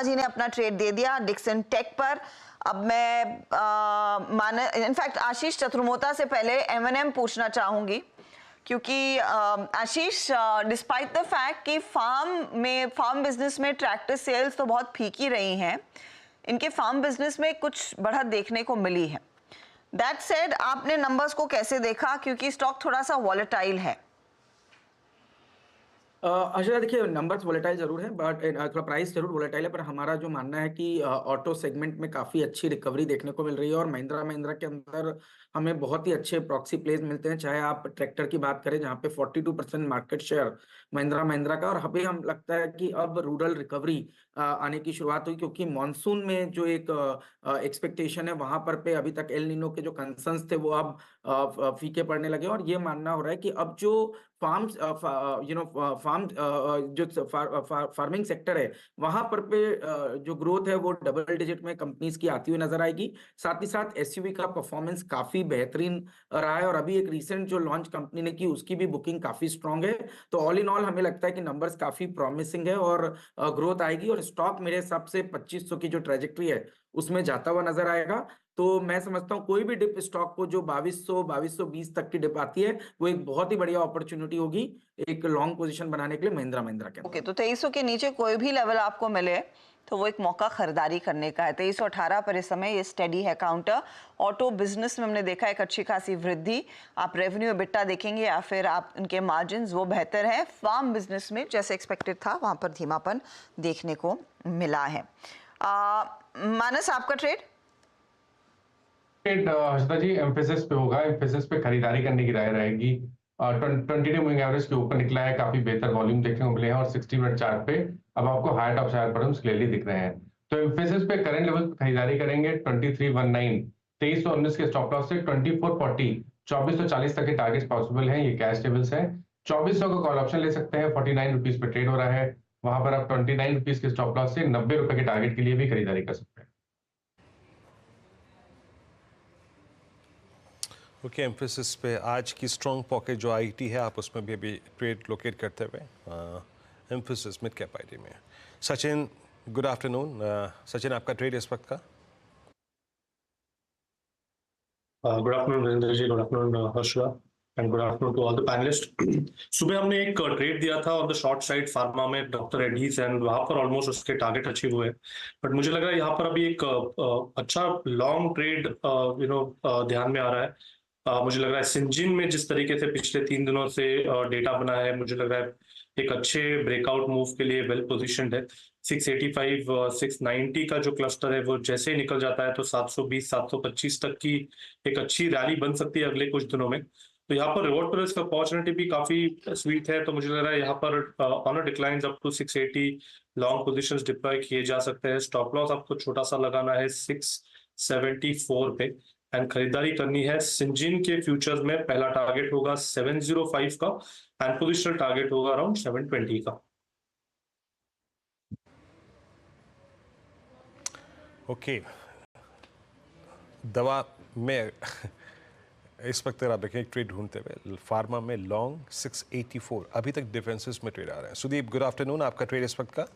जी ने अपना ट्रेड दे दिया डिक्सन टेक पर। अब मैं इनफैक्ट आशीष चतुर्मोता से पहले M&M पूछना चाहूंगी, क्योंकि आशीष, डिस्पाइट द फैक्ट कि फार्म बिजनेस में ट्रैक्टर सेल्स तो बहुत फीकी रही हैं, इनके फार्म बिजनेस में कुछ बढ़त देखने को मिली है। दैट सेड, आपने नंबर्स को कैसे देखा, क्योंकि स्टॉक थोड़ा सा वॉलेटाइल है? अच्छा, देखिए नंबर्स वोलेटाइल जरूर है, बट थोड़ा प्राइस जरूर वोलेटाइल है, पर हमारा जो मानना है कि ऑटो सेगमेंट में काफी अच्छी रिकवरी देखने को मिल रही है और महिंद्रा के अंदर हमें बहुत ही अच्छे प्रॉक्सी प्लेस मिलते हैं। चाहे आप ट्रैक्टर की बात करें जहां पे 42% मार्केट शेयर महिंद्रा का, और अभी हम लगता है कि अब रूरल रिकवरी आने की शुरुआत हुई, क्योंकि मानसून में जो एक एक्सपेक्टेशन है वहां पर पे अभी तक एल नीनो के जो कंसर्न्स थे वो अब फीके पड़ने लगे, और ये मानना हो रहा है कि अब जो फार्म फार्मिंग सेक्टर है वहां पर पे जो ग्रोथ है वो डबल डिजिट में कंपनीज की आती हुई नजर आएगी। साथ ही साथ एसयूवी का परफॉर्मेंस काफी बेहतरीन रहा है, और अभी एक रीसेंट जो लॉन्च कंपनी ने की उसकी भी बुकिंग काफी स्ट्रांग है। तो ऑल इन ऑल हमें लगता है कि नंबर्स काफी प्रॉमिसिंग है और ग्रोथ आएगी, और स्टॉक मेरे हिसाब से 2500 की जो ट्रेजेक्ट्री है उसमें जाता हुआ नजर आएगा। तो मैं समझता हूँ कोई भी डिप स्टॉक को जो 2220 तक की डिप आती है वो एक बहुत ही बढ़िया अपॉर्चुनिटी होगी एक लॉन्ग पोजीशन बनाने के लिए महिंद्रा के। ओके, तो 2300 के नीचे कोई भी लेवल आपको मिले तो वो एक मौका खरीदारी करने का है। 2318 पर इस समय ये स्टेडी है काउंटर। ऑटो बिजनेस में हमने देखा एक अच्छी खासी वृद्धि, आप रेवेन्यू एबिटा देखेंगे या फिर आप उनके मार्जिन वो बेहतर है। फार्म बिजनेस में जैसे एक्सपेक्टेड था वहां पर धीमापन देखने को मिला है। मानस, आपका ट्रेड? हर्षदा जी, एम्फेसिस पे होगा। एम्फेसिस पे खरीदारी करने की राय रहेगी। 20 डे मूविंग एवरेज के ऊपर निकला है, काफी बेहतर वॉल्यूम देखने को मिले हैं, और 60 मिनट चार्ट पे अब आपको higher top higher bottoms clearly दिख रहे हैं। तो एम्फेसिस पे करंट लेवल पे खरीदारी करेंगे 2319, 2319 के स्टॉप लॉस से 2440, 2440 तक के टारगेट पॉसिबल हैं। ये कैश टेबल्स हैं। 2400 का कॉल ऑप्शन ले सकते हैं, 49 रुपीज पे ट्रेड हो रहा है। वहां पर आप 29 रुपीज के स्टॉप लॉस से 90 रुपए के टारगेट के लिए भी खरीदारी कर सकते हैं। ओके, एम्फेसिस पे आज की स्ट्रॉन्ग पॉकेट जो आईटी है, आप उसमें भी अभी ट्रेड लोकेट करते हुए एम्फेसिस मिड कैप आईटी में। Sachin, good afternoon. सचिन, आपका ट्रेड इस वक्त का? Good afternoon Virendra ji, good afternoon Harshada, and good afternoon to all the panelist. सुबह हमने एक ट्रेड दिया था on the short side pharma में डॉक्टर रेड्डीज, एंड वहां पर ऑलमोस्ट उसके टारगेट अचीव हुए, बट मुझे लग रहा है यहाँ पर अभी एक अच्छा लॉन्ग ट्रेड ध्यान में आ रहा है। मुझे लग रहा है सिंजिन में जिस तरीके से पिछले 3 दिनों से डेटा बना है, मुझे लग रहा है एक अच्छे ब्रेकआउट मूव के लिए वेल पोजीशनड है। 685 690 का जो क्लस्टर है वो जैसे ही निकल जाता है तो 720 725 तक की एक अच्छी रैली बन सकती है अगले कुछ दिनों में। तो यहाँ पर रिवॉर्ड पर इसका अपॉर्चुनिटी भी काफी स्वीट है, तो मुझे लग रहा है यहाँ पर on decline up to 680 long positions deploy किए जा सकते हैं। स्टॉप लॉस आपको छोटा सा लगाना है 674 पे, एंड खरीदारी करनी है सिंजिन के फ्यूचर्स में। पहला टारगेट होगा 705 का, एंड पोजिशनल टारगेट होगा अराउंड 720 का। ओके, दवा में इस वक्त आप देखें एक ट्रेड ढूंढते हुए फार्मा में लॉन्ग 684, अभी तक डिफेंसेस में ट्रेड आ रहे हैं। सुदीप, गुड आफ्टरनून, आपका ट्रेड इस वक्त का?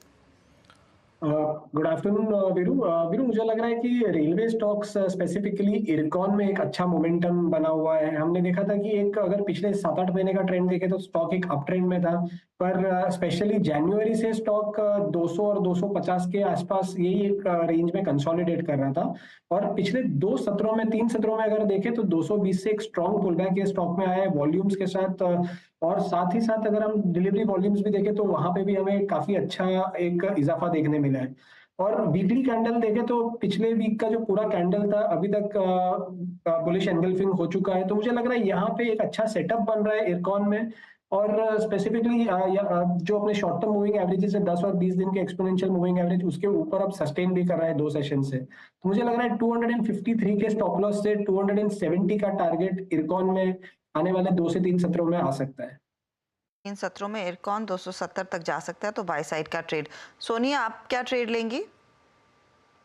गुड आफ्टरनून वीरू, मुझे लग रहा है कि रेलवे स्टॉक्स स्पेसिफिकली इरकॉन में एक अच्छा मोमेंटम बना हुआ है। हमने देखा था कि एक अगर पिछले 7-8 महीने का ट्रेंड देखे तो स्टॉक एक अप ट्रेंड में था, पर स्पेशली जनवरी से स्टॉक 200 और 250 के आसपास यही एक रेंज में कंसोलिडेट कर रहा था, और पिछले 3 सत्रों में अगर देखें तो 220 से एक स्ट्रॉन्ग पुलबैक ये स्टॉक में आया है वॉल्यूम्स के साथ, और साथ ही साथ अगर हम डिलीवरी वॉल्यूम्स भी देखें तो वहां पे भी हमें काफी अच्छा एक इजाफा देखने मिला है। और वीकली कैंडल देखें तो पिछले वीक का जो पूरा कैंडल था अभी तक बुलिश एंगल्फिंग हो चुका है, तो मुझे लग रहा है यहाँ पे एक अच्छा सेटअप बन रहा है इरकॉन में। और स्पेसिफिकली जो अपने शॉर्ट टर्म मूविंग एवरेजेस है 10 और 20 दिन के एक्सपोनेंशियल मूविंग एवरेज उसके ऊपर अब सस्टेन भी कर रहा है 2 सेशन से, तो मुझे लग रहा है 253 के स्टॉप लॉस से 270 का टारगेट इरकॉन में आने वाले 2 से 3 सत्रों में आ सकता है। 3 सत्रों में इरकॉन 270 तक जा सकता है, तो बाय साइड का ट्रेड। सोनिया, आप क्या ट्रेड लेंगी?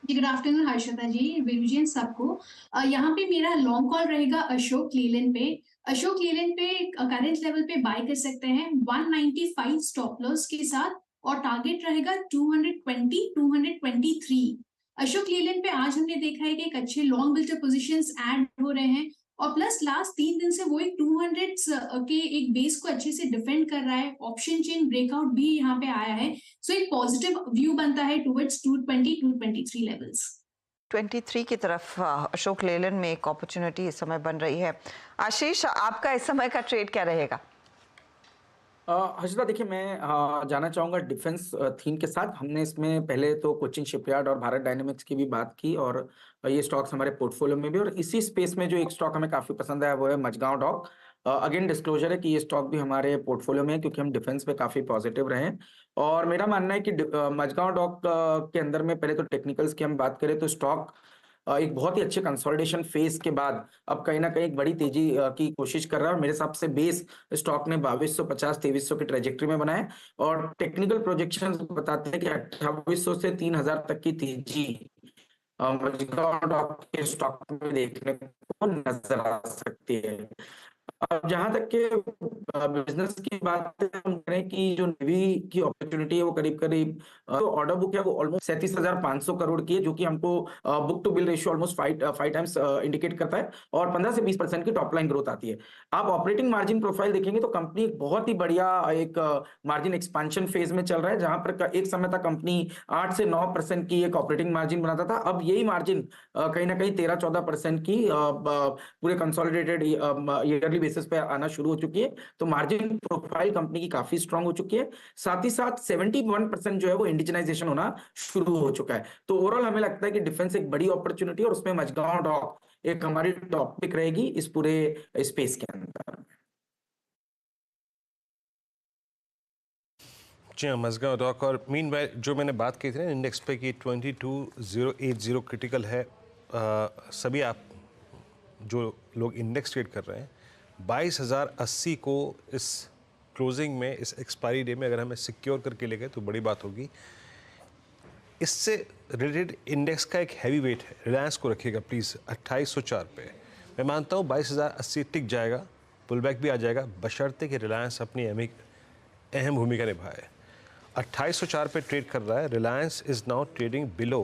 जी, गुड आफ्टरनून हर्षदा जी, वीरू जी, सबको। यहाँ पे मेरा लॉन्ग कॉल रहेगा अशोक लीलैंड पे। अशोक लीलैंड पे करंट लेवल पे बाय कर सकते हैं 195 स्टॉप लॉस के साथ, और टारगेट रहेगा 220 223। अशोक लीलैंड पे आज हमने देखा है कि एक अच्छे लॉन्ग बिल्टर पोजीशंस ऐड हो रहे हैं और प्लस लास्ट 3 दिन से वो एक 200 के एक बेस को अच्छे से डिफेंड कर रहा है। ऑप्शन चेन ब्रेकआउट भी यहाँ पे आया है, सो एक पॉजिटिव व्यू बनता है टुवर्ड्स 220 223 लेवल्स। 23 की तरफ अशोक लेलैंड में एक अपॉर्चुनिटी इस समय बन रही है। आशीष, आपका इस समय का ट्रेड क्या रहेगा? हर्षदा, देखिए मैं जाना चाहूंगा डिफेंस थीम के साथ। हमने इसमें पहले तो कोचिन शिपयार्ड और भारत डायनेमिक्स की भी बात की और ये स्टॉक्स हमारे पोर्टफोलियो में भी, और इसी स्पेस में जो एक स्टॉक हमें काफी पसंद आया वो है मझगांव डॉक। अगेन डिस्क्लोजर है कि ये स्टॉक भी हमारे पोर्टफोलियो में है क्योंकि हम डिफेंस पे काफी पॉजिटिव रहे हैं। और मेरा मानना है कि मझगांव डॉक के अंदर में पहले तो टेक्निकल्स की हम बात करें तो स्टॉक एक बहुत ही अच्छे कंसोलिडेशन फेज के बाद अब कहीं ना कहीं एक बड़ी तेजी की कोशिश कर रहा है। और मेरे हिसाब से बेस स्टॉक ने 2250 2300 की ट्रेजेक्टरी में बनाया और टेक्निकल प्रोजेक्शंस बताते हैं कि 2800 से 3000 तक की तेजी मझगांव के स्टॉक में देखने को नजर आ सकती है। अब जहां तक के बिजनेस की बात हम करें कि जो नेवी की अपॉर्चुनिटी है वो करीब करीब जो ऑर्डर बुक है वो ऑलमोस्ट 37,500 करोड़ की है, जो कि हमको book to bill ratio almost 5 times indicate करता है और 15 से 20% की टॉप लाइन ग्रोथ आती है। आप ऑपरेटिंग मार्जिन प्रोफाइल देखेंगे तो कंपनी बहुत ही बढ़िया एक मार्जिन एक्सपेंशन फेज में चल रहा है, जहां पर एक समय तक कंपनी 8 से 9% की एक ऑपरेटिंग मार्जिन बनाता था। अब यही मार्जिन कहीं ना कहीं 13-14% की पूरे कंसोलिडेटेड ईयरली बेसिस पे आना शुरू हो चुकी है। तो मार्जिन प्रोफाइल कंपनी की काफी स्ट्रांग हो चुकी है। साथ ही साथ 71% जो है वो इंडिजिनाइजेशन होना शुरू हो चुका है। तो ओवरऑल हमें लगता है कि डिफेंस एक बड़ी अपॉर्चुनिटी और उसमें मझगांव डॉक एक हमारी टॉपिक रहेगी इस पूरे स्पेस के अंदर। जी हाँ, मझगांव डॉक। और मीन जो मैंने बात की थी ना इंडेक्स पे कि 22080 क्रिटिकल है। सभी आप जो लोग इंडेक्स ट्रेड कर रहे हैं 22,080 को इस क्लोजिंग में, इस एक्सपायरी डे में अगर हमें सिक्योर करके ले गए तो बड़ी बात होगी। इससे रिलेटेड इंडेक्स का एक हैवी वेट है, रिलायंस को रखिएगा प्लीज़ 2804 पे। मैं मानता हूँ 22,080 टिक जाएगा, पुल बैक भी आ जाएगा, बशर्ते कि रिलायंस अपनी अहम भूमिका निभाए। 2804 पे ट्रेड कर रहा है। Reliance is now trading below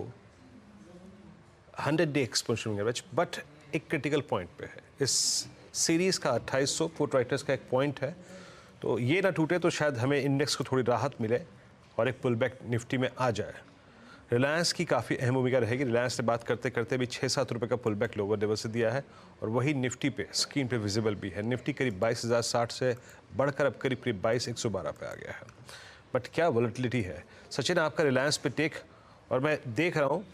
100 day exponential average, but एक क्रिटिकल पॉइंट पे है। इस सीरीज़ का 2800 फुट राइटर्स का एक पॉइंट है, तो ये ना टूटे तो शायद हमें इंडेक्स को थोड़ी राहत मिले और एक पुल बैक निफ्टी में आ जाए। रिलायंस की काफ़ी अहम भूमिका रहेगी। रिलायंस से बात करते करते भी 6-7 रुपये का पुल बैक लोअर लेवल से दिया है और वही निफ्टी पे स्क्रीन पे विजिबल भी है। निफ्टी करीब 22,060 से बढ़कर अब करीब 22,112 पे आ गया है। बट क्या वॉलेटिलिटी है। सचिन, आपका रिलायंस पे टेक, और मैं देख रहा हूँ